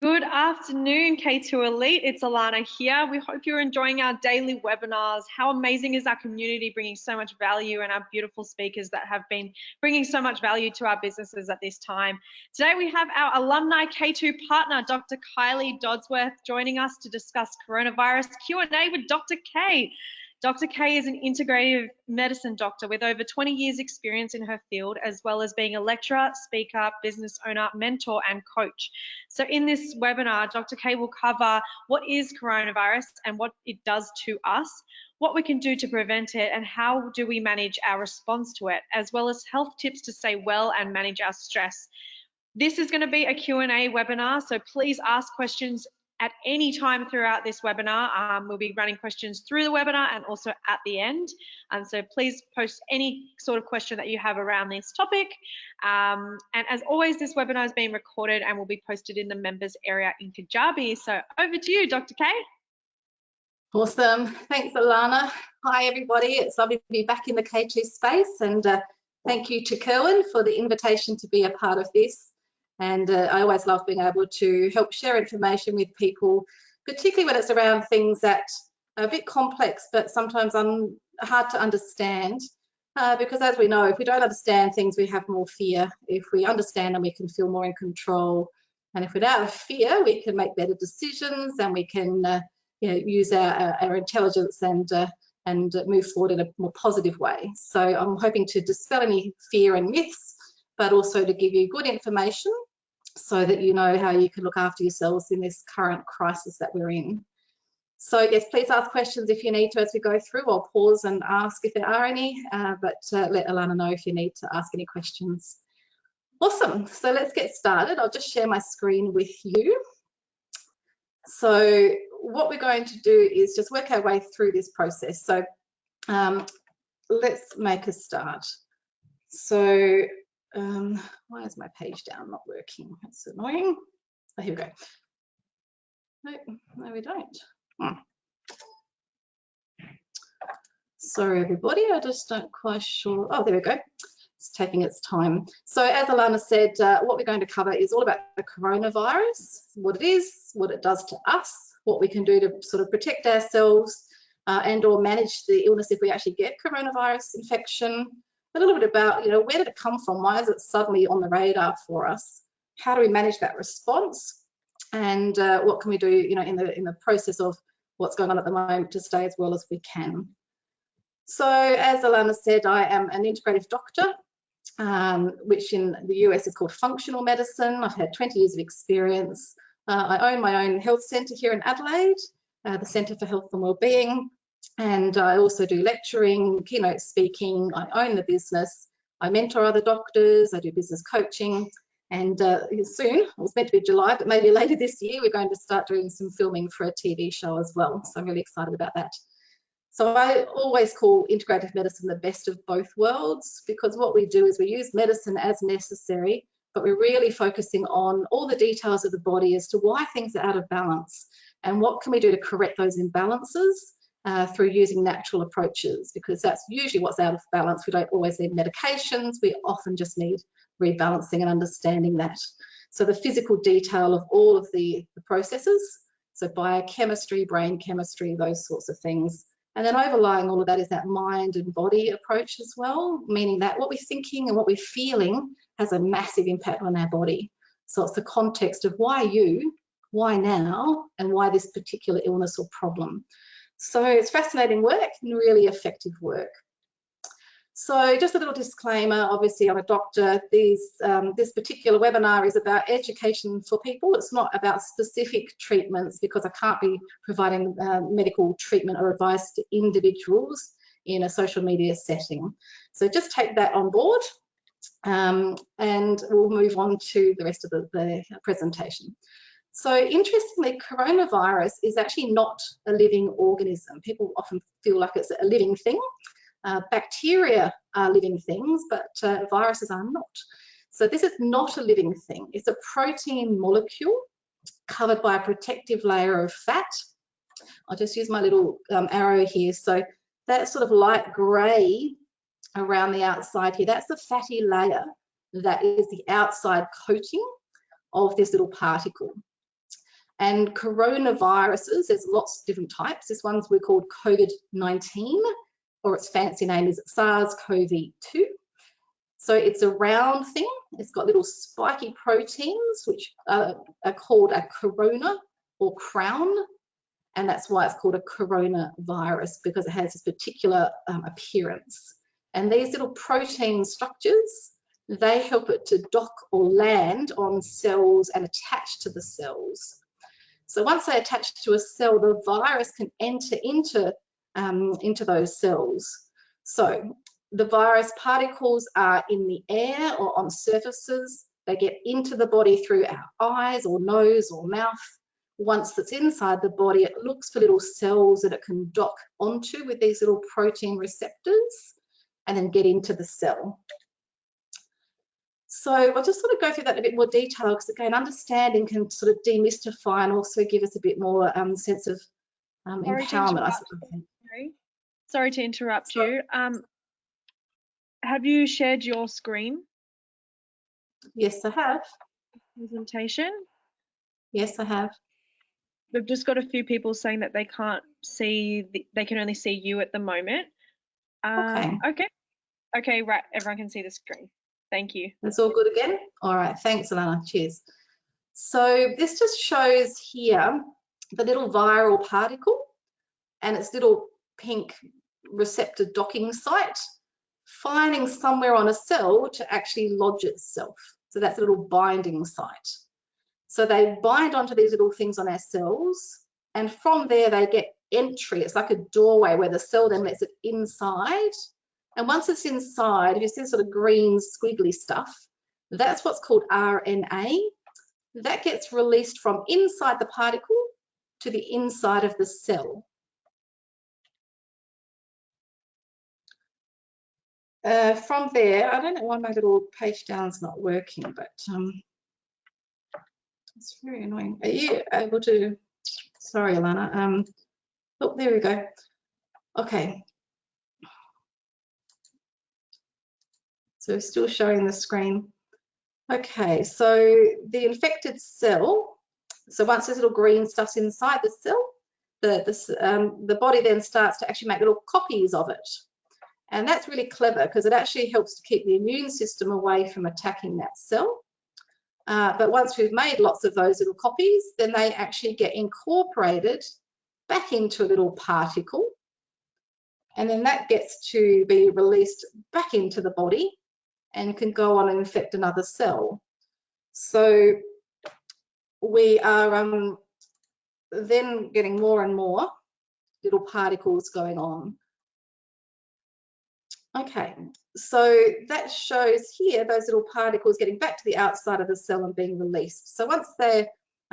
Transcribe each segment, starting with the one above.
Good afternoon, K2Elite. It's Alana here. We hope you're enjoying our daily webinars. How amazing is our community bringing so much value, and our beautiful speakers that have been bringing so much value to our businesses at this time. Today we have our alumni K2 partner, Dr. Kylie Dodsworth, joining us to discuss coronavirus Q&A with Dr. K. Dr. K is an integrative medicine doctor with over 20 years experience in her field, as well as being a lecturer, speaker, business owner, mentor, and coach. So in this webinar, Dr. K will cover what is coronavirus and what it does to us, what we can do to prevent it, and how do we manage our response to it, as well as health tips to stay well and manage our stress. This is going to be a Q&A webinar, so please ask questions at any time throughout this webinar. We'll be running questions through the webinar and also at the end. So please post any sort of question that you have around this topic. And as always, this webinar is being recorded and will be posted in the members area in Kajabi. So over to you, Dr. K. Awesome. Thanks, Alana. Hi, everybody. It's lovely to be back in the K2 space. And thank you to Kerwin for the invitation to be a part of this. And I always love being able to help share information with people, particularly when it's around things that are a bit complex, but sometimes hard to understand. Because as we know, if we don't understand things, we have more fear. If we understand them, we can feel more in control. And if without fear, we can make better decisions, and we can use our intelligence and move forward in a more positive way. So I'm hoping to dispel any fear and myths, but also to give you good information so that you know how you can look after yourselves in this current crisis that we're in. So yes, please ask questions if you need to as we go through. I'll pause and ask if there are any, but let Alana know if you need to ask any questions. Awesome, so let's get started. I'll just share my screen with you. So what we're going to do is just work our way through this process. So let's make a start. So why is my page down not working? That's annoying. Oh, here we go. No, we don't. Sorry, everybody. I just don't quite sure. Oh, there we go. It's taking its time. So as Alana said, what we're going to cover is all about the coronavirus, what it is, what it does to us, what we can do to sort of protect ourselves and or manage the illness if we actually get coronavirus infection. A little bit about, where did it come from? Why is it suddenly on the radar for us? How do we manage that response? And what can we do, in the process of what's going on at the moment to stay as well as we can? So as Alana said, I am an integrative doctor, which in the US is called functional medicine. I've had 20 years of experience. I own my own health centre here in Adelaide, the Centre for Health and Wellbeing. And I also do lecturing, keynote speaking. I own the business. I mentor other doctors. I do business coaching. And soon, it was meant to be July, but maybe later this year, we're going to start doing some filming for a TV show as well. So I'm really excited about that. So I always call integrative medicine the best of both worlds, because what we do is we use medicine as necessary, but we're really focusing on all the details of the body as to why things are out of balance and what can we do to correct those imbalances. Through using natural approaches, because that's usually what's out of balance. We don't always need medications. We often just need rebalancing and understanding that. So the physical detail of all of the processes, so biochemistry, brain chemistry, those sorts of things. And then overlying all of that is that mind and body approach as well, meaning that what we're thinking and what we're feeling has a massive impact on our body. So it's the context of why you, why now, and why this particular illness or problem. So it's fascinating work and really effective work. So just a little disclaimer, obviously I'm a doctor. This particular webinar is about education for people. It's not about specific treatments, because I can't be providing medical treatment or advice to individuals in a social media setting. So just take that on board and we'll move on to the rest of the presentation. So interestingly, coronavirus is actually not a living organism. People often feel like it's a living thing. Bacteria are living things, but viruses are not. So this is not a living thing. It's a protein molecule covered by a protective layer of fat. I'll just use my little arrow here. So that sort of light grey around the outside here, that's the fatty layer that is the outside coating of this little particle. And coronaviruses, there's lots of different types. This one's we called COVID-19, or its fancy name is SARS-CoV-2. So it's a round thing. It's got little spiky proteins, which are called a corona or crown. And that's why it's called a coronavirus, because it has this particular appearance. And these little protein structures, they help it to dock or land on cells and attach to the cells. So once they attach to a cell, the virus can enter into those cells. So the virus particles are in the air or on surfaces. They get into the body through our eyes or nose or mouth. Once it's inside the body, it looks for little cells that it can dock onto with these little protein receptors and then get into the cell. So I'll just sort of go through that in a bit more detail, because again, understanding can sort of demystify and also give us a bit more sense of empowerment. Sorry to interrupt you. Have you shared your screen? Yes, I have. Presentation? Yes, I have. We've just got a few people saying that they can't see, they can only see you at the moment. Okay, right, everyone can see the screen. Thank you. That's all good again? All right, thanks, Alana, cheers. So this just shows here the little viral particle and its little pink receptor docking site, finding somewhere on a cell to actually lodge itself. So that's a little binding site. So they bind onto these little things on our cells, and from there they get entry. It's like a doorway where the cell then lets it inside. And once it's inside, if you see this sort of green squiggly stuff, that's what's called RNA. That gets released from inside the particle to the inside of the cell. From there, I don't know why my little page down's not working, but it's very annoying. Are you able to, sorry, Alana. Oh, there we go. Okay. So still showing the screen. Okay, so the infected cell, so once this little green stuff's inside the cell, the body then starts to actually make little copies of it. And that's really clever, because it actually helps to keep the immune system away from attacking that cell. But once we've made lots of those little copies, then they actually get incorporated back into a little particle. And then that gets to be released back into the body and can go on and infect another cell. So we are then getting more and more little particles going on. Okay, so that shows here those little particles getting back to the outside of the cell and being released. So once they're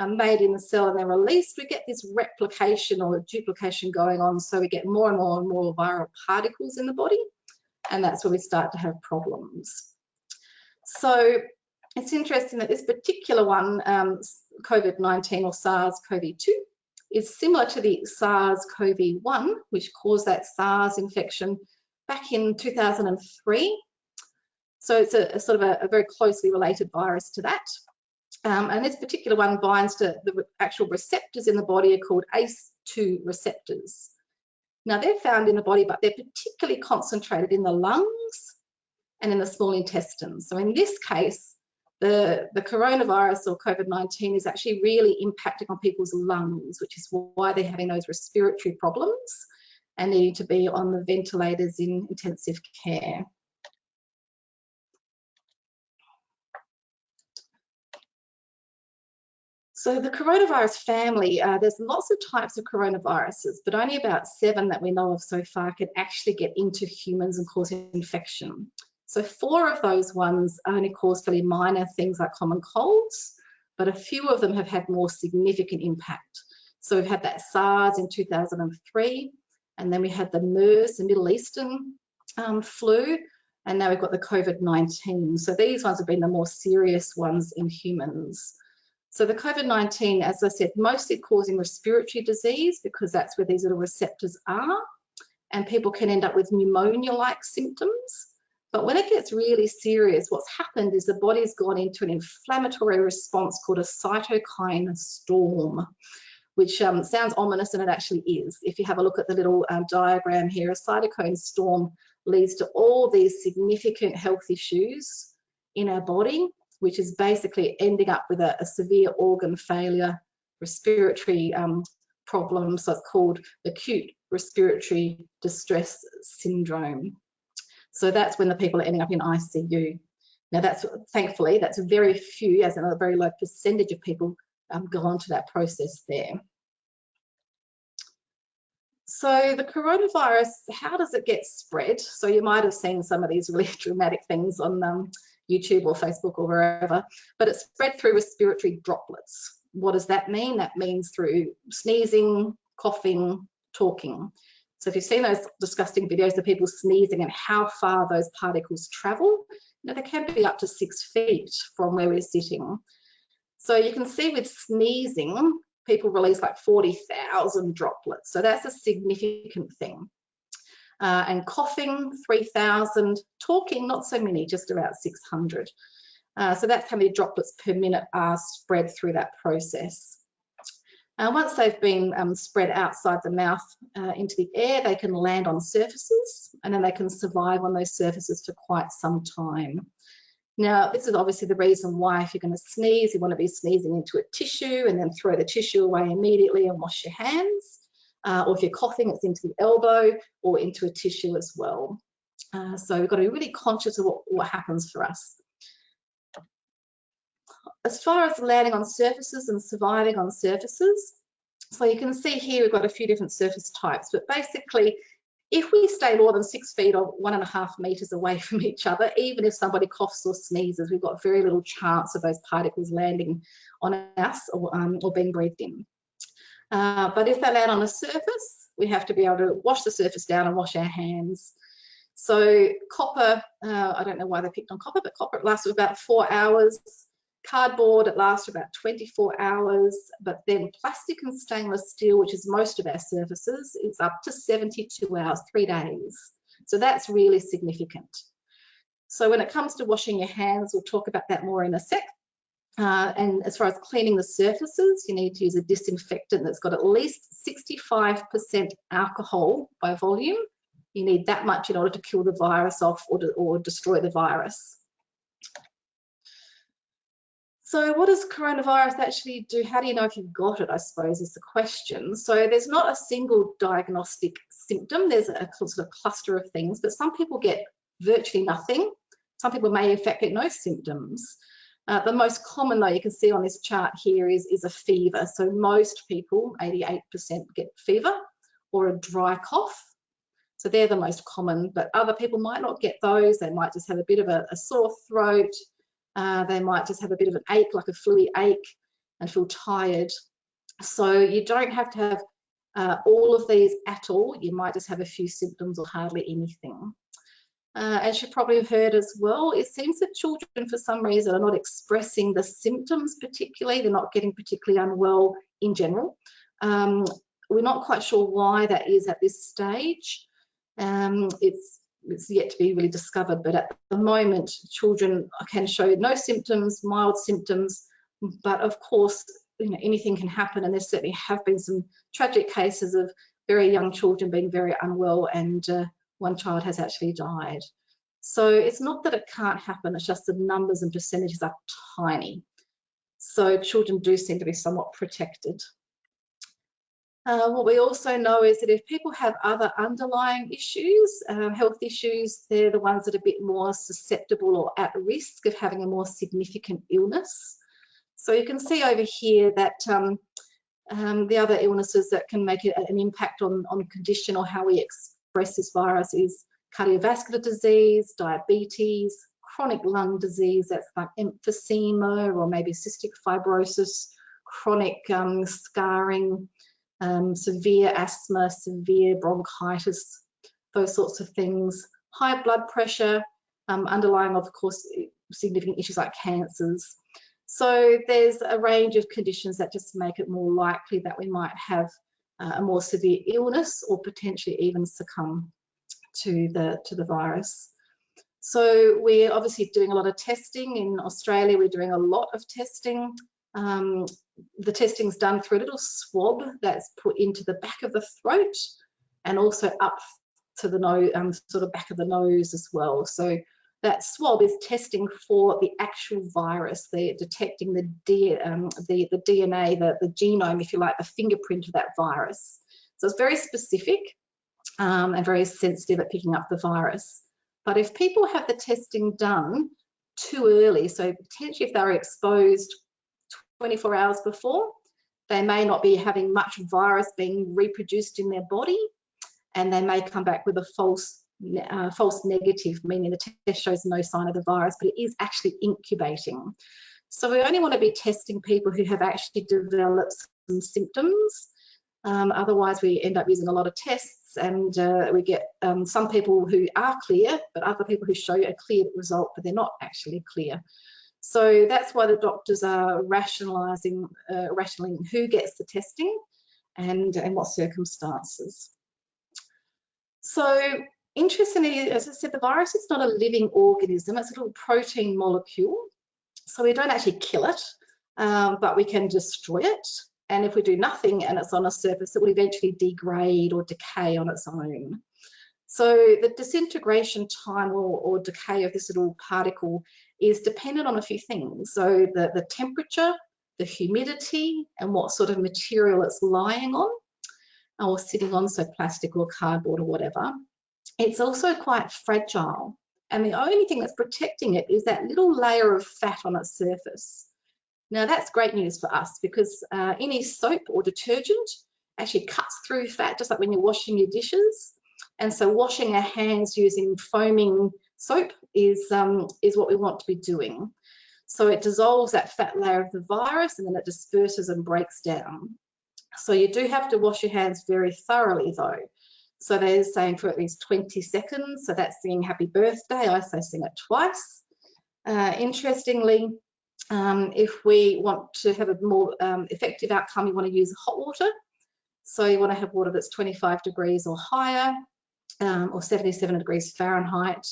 made in the cell and they're released, we get this replication or duplication going on. So we get more and more and more viral particles in the body, and that's where we start to have problems. So it's interesting that this particular one, COVID-19 or SARS-CoV-2, is similar to the SARS-CoV-1, which caused that SARS infection back in 2003. So it's a sort of a very closely related virus to that. And this particular one binds to the actual receptors in the body are called ACE2 receptors. Now they're found in the body, but they're particularly concentrated in the lungs and in the small intestine. So in this case, the coronavirus or COVID-19 is actually really impacting on people's lungs, which is why they're having those respiratory problems and needing to be on the ventilators in intensive care. So the coronavirus family, there's lots of types of coronaviruses, but only about 7 that we know of so far can actually get into humans and cause infection. So 4 of those ones only cause fairly minor things like common colds, but a few of them have had more significant impact. So we've had that SARS in 2003, and then we had the MERS, the Middle Eastern flu, and now we've got the COVID-19. So these ones have been the more serious ones in humans. So the COVID-19, as I said, mostly causing respiratory disease, because that's where these little receptors are, and people can end up with pneumonia-like symptoms. But when it gets really serious, what's happened is the body's gone into an inflammatory response called a cytokine storm, which sounds ominous, and it actually is. If you have a look at the little diagram here, a cytokine storm leads to all these significant health issues in our body, which is basically ending up with a severe organ failure, respiratory problems. So it's called acute respiratory distress syndrome. So that's when the people are ending up in ICU. Now that's, thankfully, that's very few, as in a very low percentage of people go on to that process there. So the coronavirus, how does it get spread? So you might have seen some of these really dramatic things on YouTube or Facebook or wherever, but it's spread through respiratory droplets. What does that mean? That means through sneezing, coughing, talking. So if you've seen those disgusting videos of people sneezing and how far those particles travel, they can be up to 6 feet from where we're sitting. So you can see with sneezing, people release like 40,000 droplets. So that's a significant thing. And coughing, 3,000. Talking, not so many, just about 600. So that's how many droplets per minute are spread through that process. Once they've been spread outside the mouth into the air, they can land on surfaces, and then they can survive on those surfaces for quite some time. Now, this is obviously the reason why if you're going to sneeze, you want to be sneezing into a tissue and then throw the tissue away immediately and wash your hands. Or if you're coughing, it's into the elbow or into a tissue as well. So we've got to be really conscious of what happens for us. As far as landing on surfaces and surviving on surfaces, so you can see here we've got a few different surface types, but basically if we stay more than 6 feet or 1.5 meters away from each other, even if somebody coughs or sneezes, we've got very little chance of those particles landing on us or being breathed in. But if they land on a surface, we have to be able to wash the surface down and wash our hands. So copper, I don't know why they picked on copper, but copper lasts about 4 hours. Cardboard, it lasts about 24 hours, but then plastic and stainless steel, which is most of our surfaces, is up to 72 hours, 3 days. So that's really significant. So when it comes to washing your hands, we'll talk about that more in a sec. And as far as cleaning the surfaces, you need to use a disinfectant that's got at least 65% alcohol by volume. You need that much in order to kill the virus off or destroy the virus. So what does coronavirus actually do? How do you know if you've got it, I suppose, is the question. So there's not a single diagnostic symptom. There's a sort of cluster of things, but some people get virtually nothing. Some people may in fact get no symptoms. The most common, though, you can see on this chart here is a fever. So most people, 88%, get fever or a dry cough. So they're the most common, but other people might not get those. They might just have a bit of a sore throat. They might just have a bit of an ache, like a flu ache, and feel tired. So you don't have to have all of these at all. You might just have a few symptoms or hardly anything. As you probably have heard as well, it seems that children, for some reason, are not expressing the symptoms particularly. They're not getting particularly unwell in general. We're not quite sure why that is at this stage. It's yet to be really discovered, but at the moment, children can show no symptoms, mild symptoms, but of course, anything can happen, and there certainly have been some tragic cases of very young children being very unwell, and one child has actually died. So it's not that it can't happen, it's just the numbers and percentages are tiny. So children do seem to be somewhat protected. What we also know is that if people have other underlying issues, health issues, they're the ones that are a bit more susceptible or at risk of having a more significant illness. So you can see over here that the other illnesses that can make an impact on condition or how we express this virus is cardiovascular disease, diabetes, chronic lung disease, that's like emphysema or maybe cystic fibrosis, chronic scarring, severe asthma, severe bronchitis, those sorts of things, high blood pressure, underlying, of course, significant issues like cancers. So there's a range of conditions that just make it more likely that we might have a more severe illness or potentially even succumb to the virus. So we're obviously doing a lot of testing. In Australia, we're doing a lot of testing. The testing's done through a little swab that's put into the back of the throat and also up to the nose, sort of back of the nose as well. So that swab is testing for the actual virus. They're detecting the DNA, the genome, if you like, the fingerprint of that virus. So it's very specific and very sensitive at picking up the virus. But if people have the testing done too early, so potentially if they were exposed 24 hours before, they may not be having much virus being reproduced in their body, and they may come back with a false negative, meaning the test shows no sign of the virus, but it is actually incubating. So we only want to be testing people who have actually developed some symptoms. Otherwise, we end up using a lot of tests, and we get some people who are clear, but other people who show a clear result, but they're not actually clear. So that's why the doctors are rationalising who gets the testing and what circumstances. So interestingly, as I said, the virus is not a living organism, it's a little protein molecule. So we don't actually kill it, but we can destroy it. And if we do nothing and it's on a surface, it will eventually degrade or decay on its own. So the disintegration time or decay of this little particle is dependent on a few things. So the temperature, the humidity, and what sort of material it's lying on or sitting on, so plastic or cardboard or whatever. It's also quite fragile. And the only thing that's protecting it is that little layer of fat on its surface. Now that's great news for us because any soap or detergent actually cuts through fat, just like when you're washing your dishes. And so washing our hands using foaming soap is what we want to be doing. So it dissolves that fat layer of the virus and then it disperses and breaks down. So you do have to wash your hands very thoroughly though. So they're saying for at least 20 seconds. So that's singing happy birthday. I say sing it twice. Interestingly, if we want to have a more effective outcome, you want to use hot water. So you want to have water that's 25 degrees or higher, or 77 degrees Fahrenheit.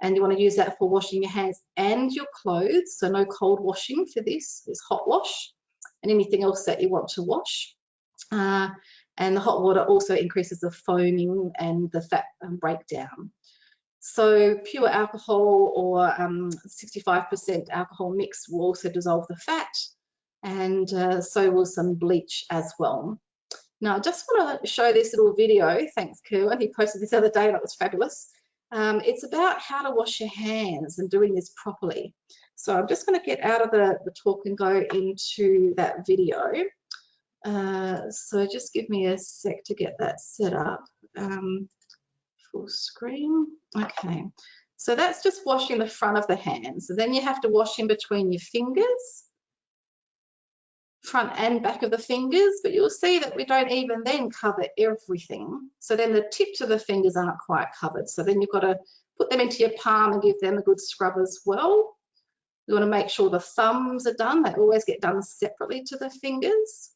And you want to use that for washing your hands and your clothes. So no cold washing for this, it's hot wash and anything else that you want to wash. And the hot water also increases the foaming and the fat breakdown. So pure alcohol or 65% alcohol mix will also dissolve the fat, and so will some bleach as well. Now, I just want to show this little video. Thanks, Kerwin. He posted this the other day and it was fabulous. It's about how to wash your hands and doing this properly. So I'm just going to get out of the talk and go into that video. So just give me a sec to get that set up. Full screen. Okay, so that's just washing the front of the hands. So then you have to wash in between your fingers, front and back of the fingers, but you'll see that we don't even then cover everything. So then the tips of the fingers aren't quite covered. So then you've got to put them into your palm and give them a good scrub as well. You want to make sure the thumbs are done. They always get done separately to the fingers.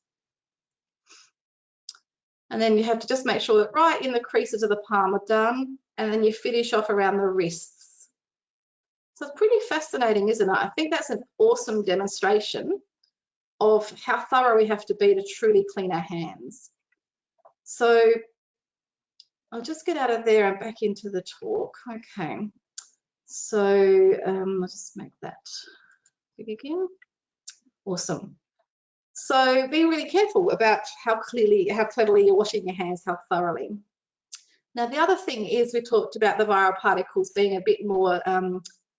And then you have to just make sure that right in the creases of the palm are done, and then you finish off around the wrists. So it's pretty fascinating, isn't it? I think that's an awesome demonstration of how thorough we have to be to truly clean our hands. So I'll just get out of there and back into the talk. Okay, so I'll just make that big again. Awesome. So be really careful about how cleverly you're washing your hands, how thoroughly. Now the other thing is we talked about the viral particles being a bit more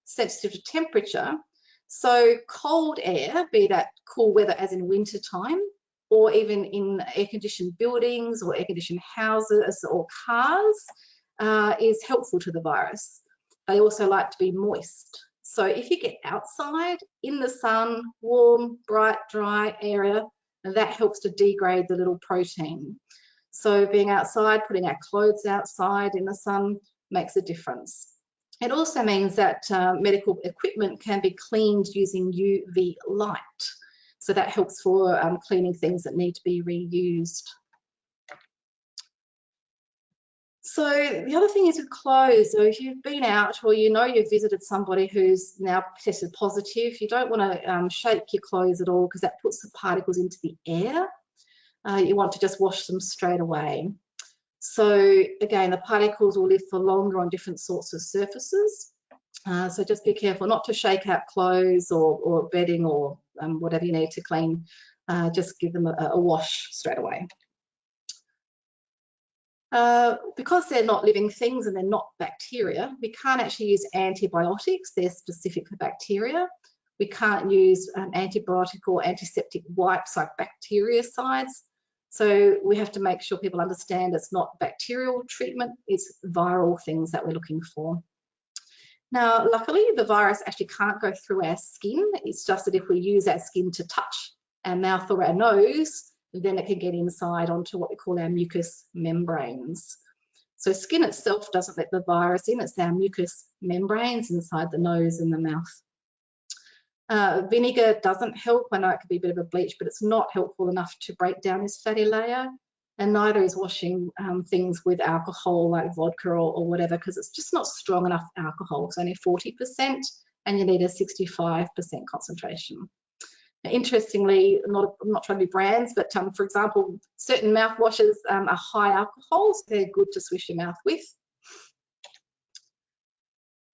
sensitive to temperature. So cold air, be that cool weather as in winter time, or even in air-conditioned buildings or air-conditioned houses or cars, is helpful to the virus. They also like to be moist. So if you get outside in the sun, warm, bright, dry area, that helps to degrade the little protein. So being outside, putting our clothes outside in the sun makes a difference. It also means that medical equipment can be cleaned using UV light. So that helps for cleaning things that need to be reused. So the other thing is with clothes. So if you've been out or you know you've visited somebody who's now tested positive, you don't want to shake your clothes at all because that puts the particles into the air. You want to just wash them straight away. So again, the particles will live for longer on different sorts of surfaces. So just be careful not to shake out clothes or bedding or whatever you need to clean. Just give them a wash straight away. Because they're not living things and they're not bacteria, we can't actually use antibiotics. They're specific for bacteria. We can't use antibiotic or antiseptic wipes like bactericides. So we have to make sure people understand it's not bacterial treatment, it's viral things that we're looking for. Now, luckily, the virus actually can't go through our skin. It's just that if we use our skin to touch our mouth or our nose, then it can get inside onto what we call our mucous membranes. So skin itself doesn't let the virus in, it's our mucous membranes inside the nose and the mouth. Vinegar doesn't help. I know it could be a bit of a bleach, but it's not helpful enough to break down this fatty layer. And neither is washing things with alcohol like vodka or whatever, because it's just not strong enough alcohol. It's only 40% and you need a 65% concentration. Now, interestingly, I'm not trying to be brands, but for example, certain mouthwashes are high alcohol, so they're good to swish your mouth with.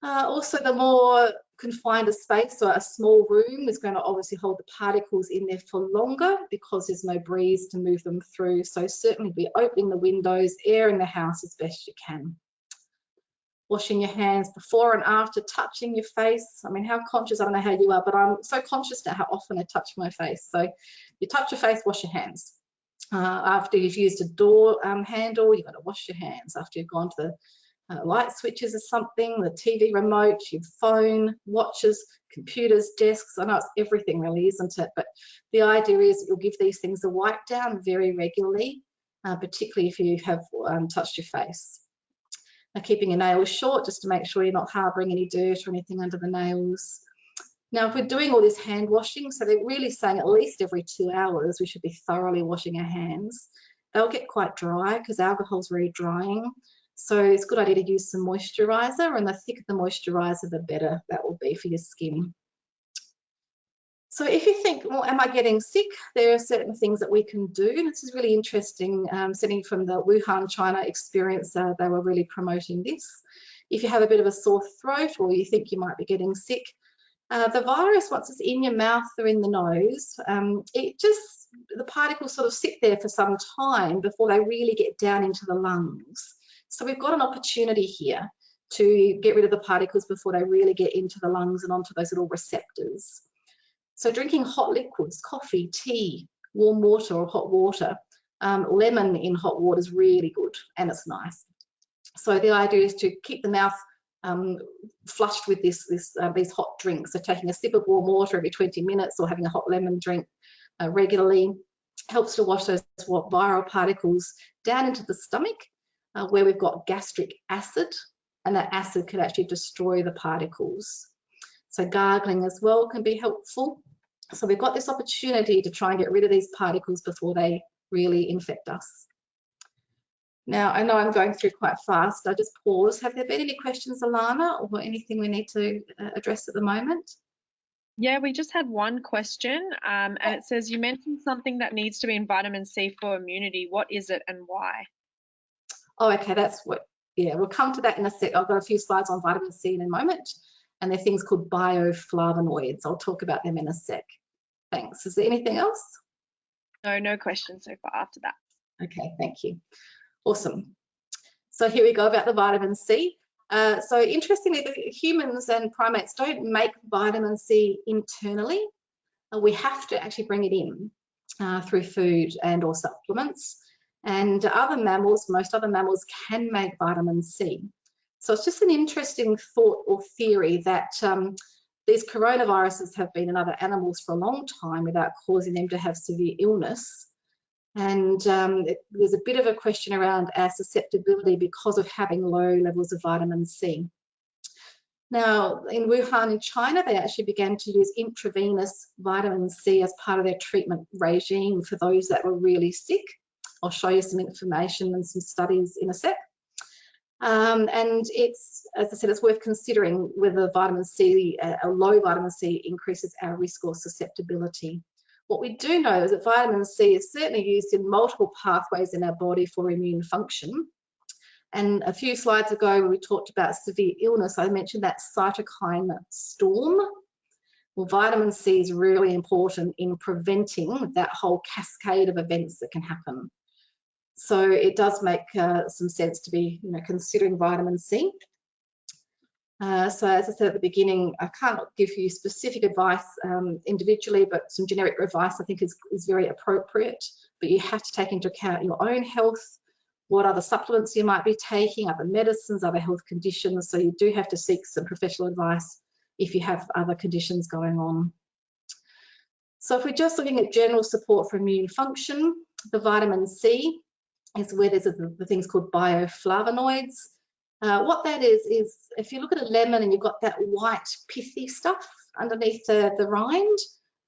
Also, the more confined a space or a small room is going to obviously hold the particles in there for longer because there's no breeze to move them through. So certainly be opening the windows, airing the house as best you can. Washing your hands before and after touching your face. I mean, how conscious, I don't know how you are, but I'm so conscious now how often I touch my face. So you touch your face, wash your hands. After you've used a door handle, you've got to wash your hands. After you've gone to the light switches or something, the TV remote, your phone, watches, computers, desks. I know it's everything really, isn't it? But the idea is that you'll give these things a wipe down very regularly, particularly if you have touched your face. Now, keeping your nails short just to make sure you're not harbouring any dirt or anything under the nails. Now, if we're doing all this hand washing, so they're really saying at least every 2 hours we should be thoroughly washing our hands. They'll get quite dry because alcohol's very drying. So it's a good idea to use some moisturiser, and the thicker the moisturiser, the better that will be for your skin. So if you think, well, am I getting sick? There are certain things that we can do. And this is really interesting, sitting from the Wuhan, China experience, they were really promoting this. If you have a bit of a sore throat or you think you might be getting sick, the virus, once it's in your mouth or in the nose, the particles sort of sit there for some time before they really get down into the lungs. So we've got an opportunity here to get rid of the particles before they really get into the lungs and onto those little receptors. So drinking hot liquids, coffee, tea, warm water or hot water, lemon in hot water is really good and it's nice. So the idea is to keep the mouth flushed with these hot drinks. So taking a sip of warm water every 20 minutes or having a hot lemon drink regularly helps to wash those viral particles down into the stomach, where we've got gastric acid, and that acid can actually destroy the particles. So gargling as well can be helpful. So we've got this opportunity to try and get rid of these particles before they really infect us. Now, I know I'm going through quite fast. I'll just pause. Have there been any questions, Alana, or anything we need to address at the moment? Yeah, we just had one question, and it says, you mentioned something that needs to be in vitamin C for immunity. What is it and why? Oh, okay, that's what, yeah, we'll come to that in a sec. I've got a few slides on vitamin C in a moment, and they're things called bioflavonoids. I'll talk about them in a sec. Thanks. Is there anything else? No questions so far after that. Okay, thank you. Awesome. So here we go about the vitamin C. So interestingly, humans and primates don't make vitamin C internally. We have to actually bring it in through food and or supplements. And other mammals, most other mammals can make vitamin C. So it's just an interesting thought or theory that these coronaviruses have been in other animals for a long time without causing them to have severe illness. And there's a bit of a question around our susceptibility because of having low levels of vitamin C. Now, in Wuhan in China, they actually began to use intravenous vitamin C as part of their treatment regime for those that were really sick. I'll show you some information and some studies in a sec. And it's, as I said, it's worth considering whether vitamin C, a low vitamin C, increases our risk or susceptibility. What we do know is that vitamin C is certainly used in multiple pathways in our body for immune function. And a few slides ago, when we talked about severe illness, I mentioned that cytokine storm. Well, vitamin C is really important in preventing that whole cascade of events that can happen. So it does make some sense to be, considering vitamin C. So as I said at the beginning, I can't give you specific advice individually, but some generic advice I think is very appropriate. But you have to take into account your own health, what other supplements you might be taking, other medicines, other health conditions. So you do have to seek some professional advice if you have other conditions going on. So if we're just looking at general support for immune function, the vitamin C is where there's the things called bioflavonoids. What that is if you look at a lemon and you've got that white pithy stuff underneath the rind,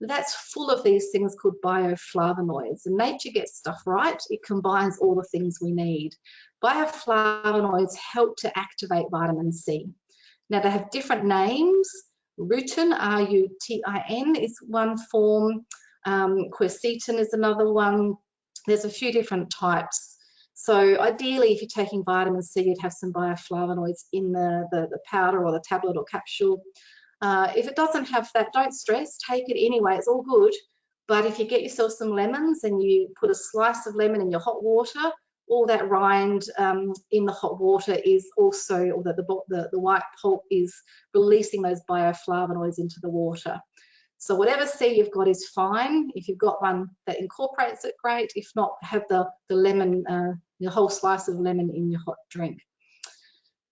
that's full of these things called bioflavonoids. And nature gets stuff right. It combines all the things we need. Bioflavonoids help to activate vitamin C. Now, they have different names. Rutin, R-U-T-I-N, is one form. Quercetin is another one. There's a few different types. So ideally, if you're taking vitamin C, you'd have some bioflavonoids in the powder or the tablet or capsule. If it doesn't have that, don't stress, take it anyway, it's all good. But if you get yourself some lemons and you put a slice of lemon in your hot water, all that rind in the hot water is also, or the white pulp is releasing those bioflavonoids into the water. So whatever C you've got is fine. If you've got one that incorporates it, great. If not, have the lemon, the whole slice of lemon in your hot drink.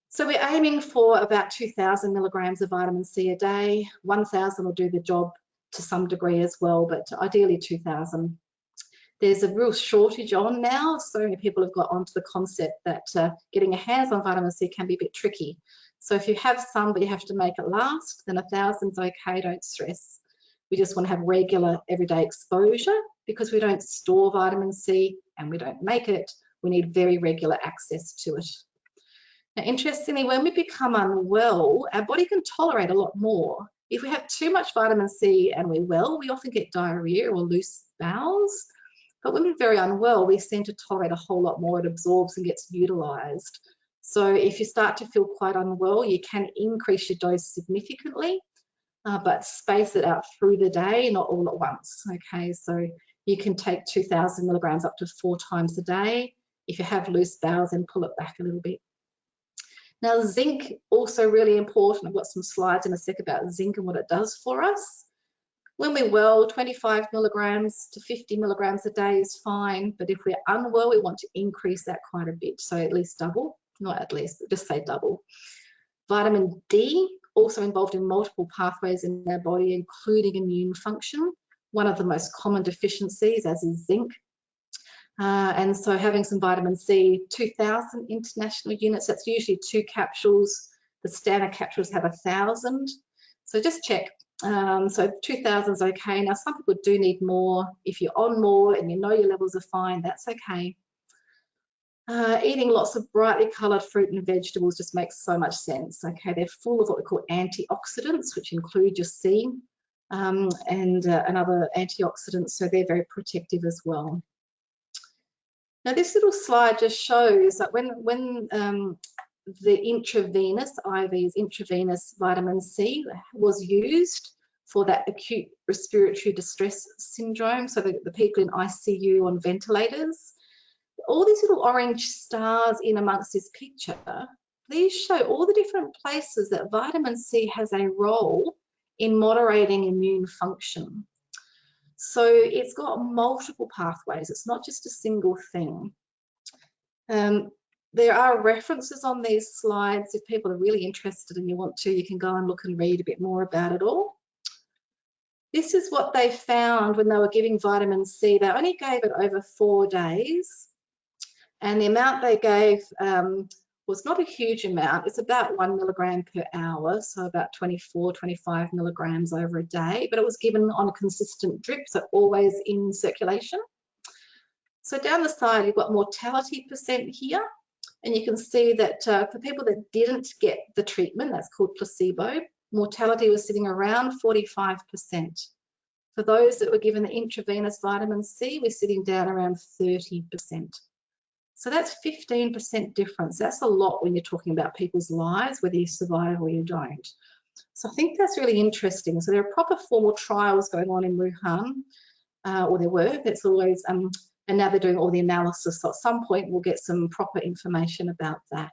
So we're aiming for about 2,000 milligrams of vitamin C a day. 1,000 will do the job to some degree as well, but ideally 2,000. There's a real shortage on now. So many people have got onto the concept that getting your hands on vitamin C can be a bit tricky. So if you have some, but you have to make it last, then 1,000's okay, don't stress. We just want to have regular everyday exposure because we don't store vitamin C and we don't make it. We need very regular access to it. Now, interestingly, when we become unwell, our body can tolerate a lot more. If we have too much vitamin C and we're well, we often get diarrhea or loose bowels. But when we're very unwell, we seem to tolerate a whole lot more. It absorbs and gets utilized. So if you start to feel quite unwell, you can increase your dose significantly. But space it out through the day, not all at once. Okay, so you can take 2,000 milligrams up to 4 times a day. If you have loose bowels, then pull it back a little bit. Now, zinc, also really important. I've got some slides in a sec about zinc and what it does for us. When we're well, 25 milligrams to 50 milligrams a day is fine. But if we're unwell, we want to increase that quite a bit. So at least double, not at least, but just say double. Vitamin D, also involved in multiple pathways in our body, including immune function. One of the most common deficiencies, as is zinc. And so having some vitamin C, 2,000 international units, that's usually 2 capsules. The standard capsules have 1,000. So just check. So 2,000 is okay. Now, some people do need more. If you're on more and you know your levels are fine, that's okay. Eating lots of brightly coloured fruit and vegetables just makes so much sense. Okay, they're full of what we call antioxidants, which include your C and other antioxidants, so they're very protective as well. Now, this little slide just shows that when the intravenous, IV is intravenous vitamin C, was used for that acute respiratory distress syndrome, so the people in ICU on ventilators, all these little orange stars in amongst this picture, these show all the different places that vitamin C has a role in moderating immune function. So it's got multiple pathways. It's not just a single thing. There are references on these slides. If people are really interested and you want to, you can go and look and read a bit more about it all. This is what they found when they were giving vitamin C. They only gave it over 4 days. And the amount they gave was not a huge amount. It's about 1 milligram per hour, so about 24, 25 milligrams over a day. But it was given on a consistent drip, so always in circulation. So down the side, you've got mortality percent here. And you can see that for people that didn't get the treatment, that's called placebo, mortality was sitting around 45%. For those that were given the intravenous vitamin C, we're sitting down around 30%. So that's 15% difference. That's a lot when you're talking about people's lives, whether you survive or you don't. So I think that's really interesting. So there are proper formal trials going on in Wuhan, or there were. That's always, and now they're doing all the analysis. So at some point we'll get some proper information about that.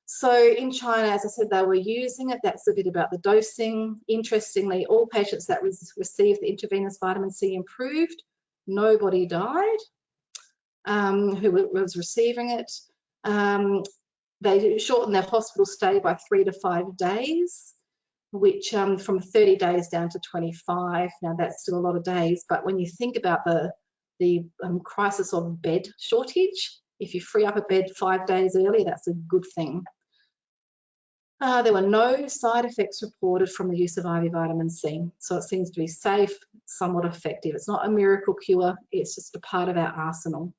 So in China, as I said, they were using it. That's a bit about the dosing. Interestingly, all patients that received the intravenous vitamin C improved. Nobody died who was receiving it. They shortened their hospital stay by 3 to 5 days, which from 30 days down to 25. Now that's still a lot of days, but when you think about the crisis of bed shortage, if you free up a bed 5 days early, that's a good thing. There were no side effects reported from the use of IV vitamin C, so it seems to be safe, somewhat effective. It's not a miracle cure, it's just a part of our arsenal.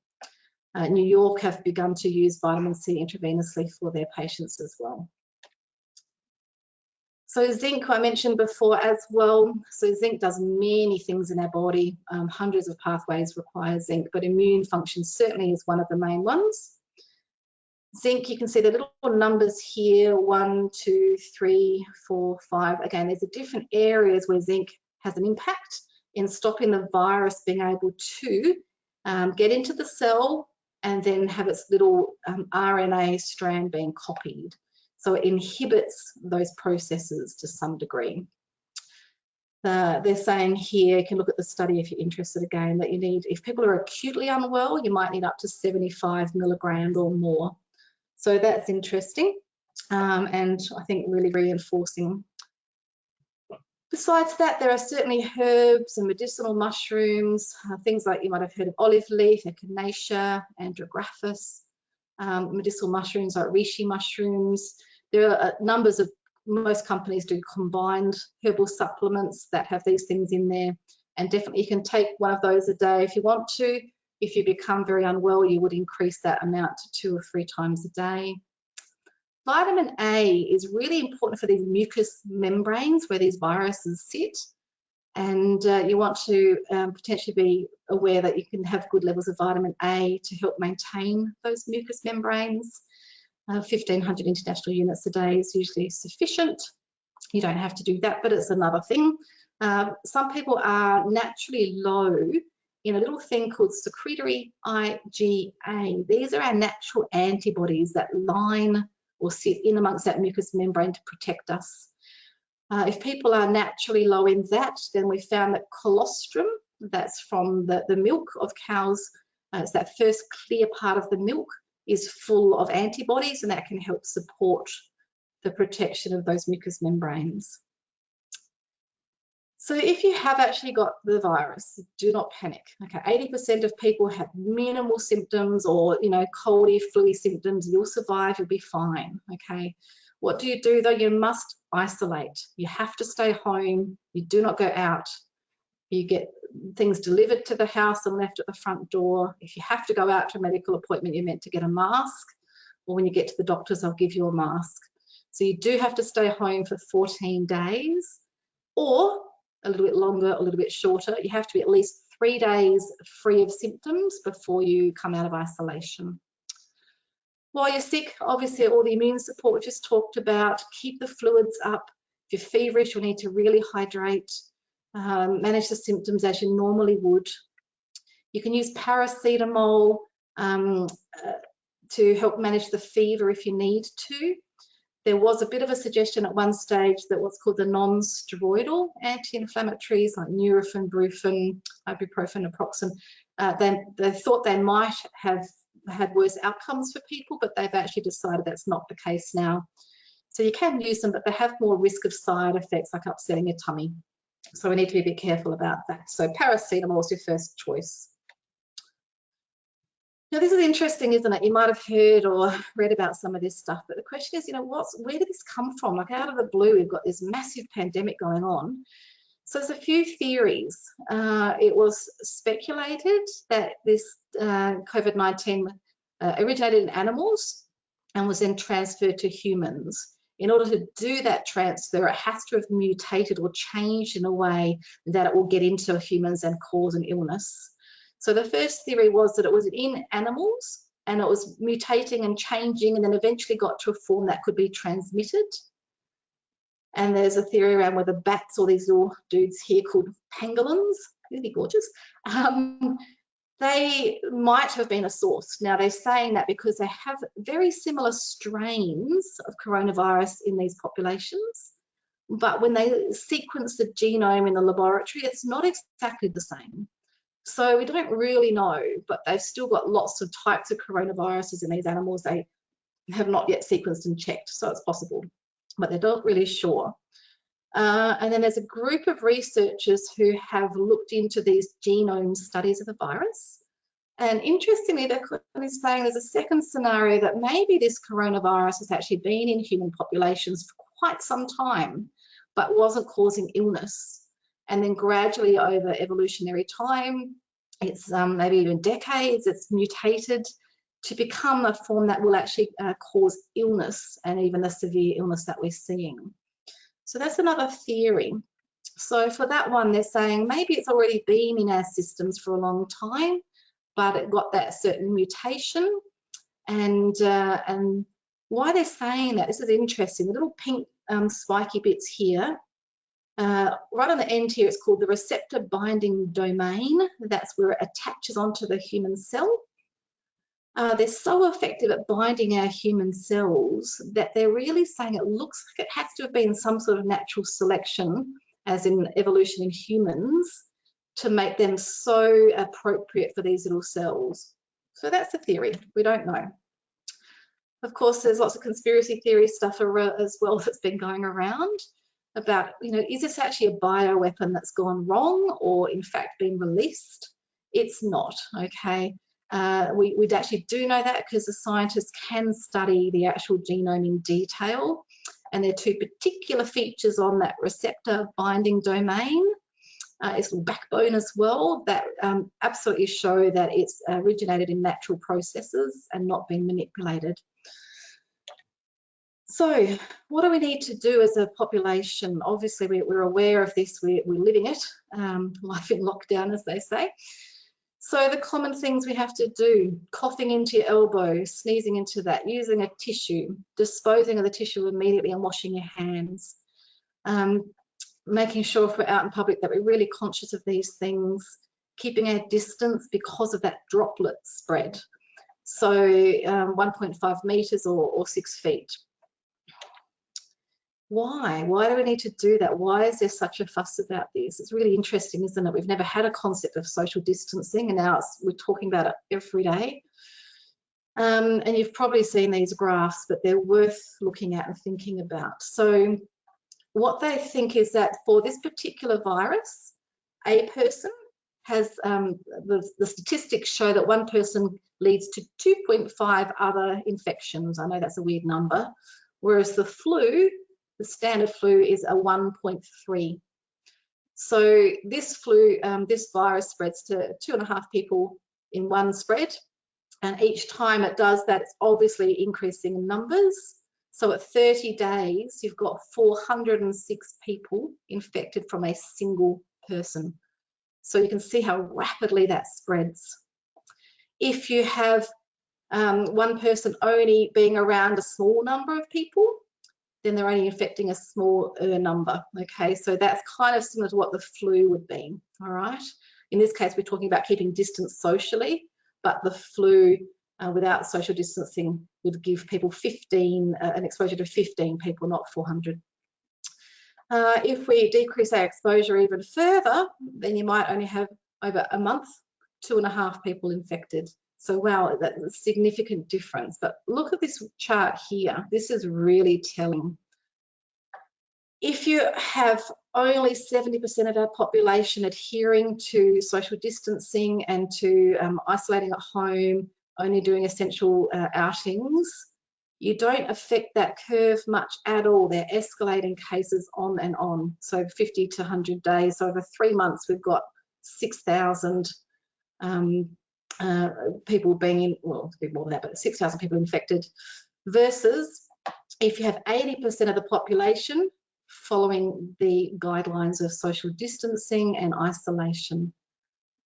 New York have begun to use vitamin C intravenously for their patients as well. So zinc, I mentioned before as well. So zinc does many things in our body. Hundreds of pathways require zinc, but immune function certainly is one of the main ones. Zinc, you can see the little numbers here, 1, 2, 3, 4, 5. Again, there's different areas where zinc has an impact in stopping the virus being able to get into the cell and then have its little RNA strand being copied. So it inhibits those processes to some degree. They're saying here, you can look at the study if you're interested again, that you need, if people are acutely unwell, you might need up to 75 milligrams or more. So that's interesting, and I think really reinforcing. Besides that, there are certainly herbs and medicinal mushrooms, things like you might have heard of olive leaf, echinacea, andrographis, medicinal mushrooms like reishi mushrooms. There are numbers of, most companies do combined herbal supplements that have these things in there, and definitely you can take one of those a day if you want to. If you become very unwell, you would increase that amount to 2 or 3 times a day. Vitamin A is really important for these mucous membranes where these viruses sit, and you want to potentially be aware that you can have good levels of vitamin A to help maintain those mucous membranes. 1,500 international units a day is usually sufficient. You don't have to do that, but it's another thing. Some people are naturally low in a little thing called secretory IgA. These are our natural antibodies that line or sit in amongst that mucous membrane to protect us. If people are naturally low in that, then we found that colostrum, that's from the milk of cows, it's that first clear part of the milk, is full of antibodies, and that can help support the protection of those mucous membranes. So if you have actually got the virus, do not panic. Okay, 80% of people have minimal symptoms or, you know, coldy, flu symptoms. You'll survive, you'll be fine. Okay, what do you do though? You must isolate. You have to stay home. You do not go out. You get things delivered to the house and left at the front door. If you have to go out to a medical appointment, you're meant to get a mask, or when you get to the doctors, they'll give you a mask. So you do have to stay home for 14 days, or a little bit longer, a little bit shorter. You have to be at least 3 days free of symptoms before you come out of isolation. While you're sick, obviously all the immune support we just talked about, keep the fluids up. If you're feverish, you'll need to really hydrate, manage the symptoms as you normally would. You can use paracetamol to help manage the fever if you need to. There was a bit of a suggestion at one stage that what's called the non-steroidal anti-inflammatories like Nurofen, Brufen, ibuprofen, naproxen, they thought they might have had worse outcomes for people, but they've actually decided that's not the case now. So you can use them, but they have more risk of side effects like upsetting your tummy. So we need to be a bit careful about that. So paracetamol is your first choice. Now this is interesting, isn't it? You might have heard or read about some of this stuff, but the question is, you know, where did this come from? Like out of the blue, we've got this massive pandemic going on. So there's a few theories. It was speculated that this COVID-19 originated in animals and was then transferred to humans. In order to do that transfer, it has to have mutated or changed in a way that it will get into humans and cause an illness. So the first theory was that it was in animals and it was mutating and changing and then eventually got to a form that could be transmitted. And there's a theory around whether bats or these little dudes here called pangolins, really gorgeous, they might have been a source. Now they're saying that because they have very similar strains of coronavirus in these populations, but when they sequence the genome in the laboratory, it's not exactly the same. So we don't really know, but they've still got lots of types of coronaviruses in these animals they have not yet sequenced and checked, so it's possible, but they're not really sure. And then there's a group of researchers who have looked into these genome studies of the virus. And interestingly, they're saying there's a second scenario that maybe this coronavirus has actually been in human populations for quite some time, but wasn't causing illness. And then gradually over evolutionary time, it's maybe even decades, it's mutated to become a form that will actually cause illness and even the severe illness that we're seeing. So that's another theory. So for that one, they're saying maybe it's already been in our systems for a long time, but it got that certain mutation. And why they're saying that, this is interesting, the little pink spiky bits here, right on the end here, it's called the receptor binding domain. That's where it attaches onto the human cell. They're so effective at binding our human cells that they're really saying it looks like it has to have been some sort of natural selection, as in evolution in humans, to make them so appropriate for these little cells. So that's a theory. We don't know. Of course, there's lots of conspiracy theory stuff as well that's been going around about, you know, is this actually a bioweapon that's gone wrong or in fact been released? It's not, okay? We actually do know that because the scientists can study the actual genome in detail, and there are two particular features on that receptor binding domain, its little backbone as well, that absolutely show that it's originated in natural processes and not been manipulated. So what do we need to do as a population? Obviously, we're aware of this, we're living it, life in lockdown, as they say. So the common things we have to do: coughing into your elbow, sneezing into that, using a tissue, disposing of the tissue immediately and washing your hands, making sure if we're out in public that we're really conscious of these things, keeping our distance because of that droplet spread. So 1.5 meters or 6 feet. Why do we need to do that? Why is there such a fuss about this? It's really interesting, isn't it? We've never had a concept of social distancing, and now we're talking about it every day. And you've probably seen these graphs, but they're worth looking at and thinking about. So what they think is that for this particular virus, a person has, the statistics show that one person leads to 2.5 other infections. I know that's a weird number, whereas the flu, the standard flu, is a 1.3. So this flu, this virus spreads to 2.5 people in one spread. And each time it does that, it's obviously increasing in numbers. So at 30 days, you've got 406 people infected from a single person. So you can see how rapidly that spreads. If you have one person only being around a small number of people, then they're only infecting a smaller number, okay? So that's kind of similar to what the flu would be, all right? In this case, we're talking about keeping distance socially, but the flu without social distancing would give people an exposure to 15 people, not 400. If we decrease our exposure even further, then you might only have over a month, 2.5 people infected. So wow, that's a significant difference. But look at this chart here. This is really telling. If you have only 70% of our population adhering to social distancing and to isolating at home, only doing essential outings, you don't affect that curve much at all. They're escalating cases on and on. So 50 to 100 days. So over 3 months, we've got 6,000 people being in, well, a bit more than that, but 6,000 people infected, versus if you have 80% of the population following the guidelines of social distancing and isolation.